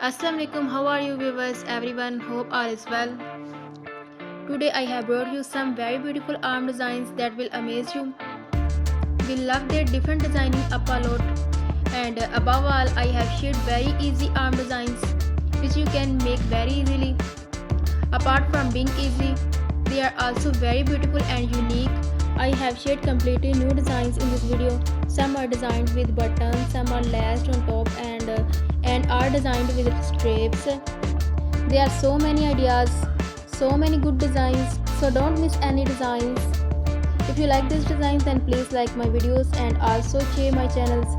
Assalamualaikum, how are you viewers? Everyone, hope all is well. Today I have brought you some very beautiful arm designs that will amaze you. We love their different designing up a lot, and above all I have shared very easy arm designs which you can make very easily. Apart from being easy, they are also very beautiful and unique. I have shared completely new designs in this video. Some are designed with buttons, some are laced on top and are designed with strapes. There are so many ideas, so many good designs, so don't miss any designs. If you like these designs then please like my videos and also share my channels.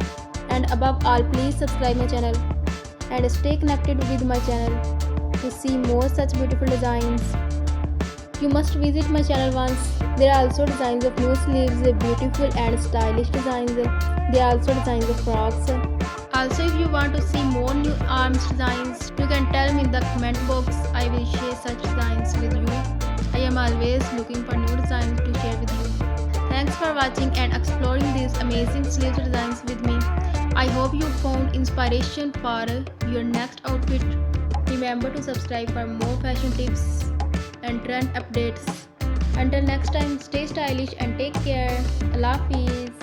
And above all please subscribe my channel and stay connected with my channel to see more such beautiful designs. You must visit my channel once. There are also designs of new sleeves, beautiful and stylish designs. There are also designs of frocks. Also, if you want to see more new arms designs, you can tell me in the comment box. I will share such designs with you. I am always looking for new designs to share with you. Thanks for watching and exploring these amazing sleeves designs with me. I hope you found inspiration for your next outfit. Remember to subscribe for more fashion tips and trend updates. Until next time, stay stylish and take care. Allah Hafiz.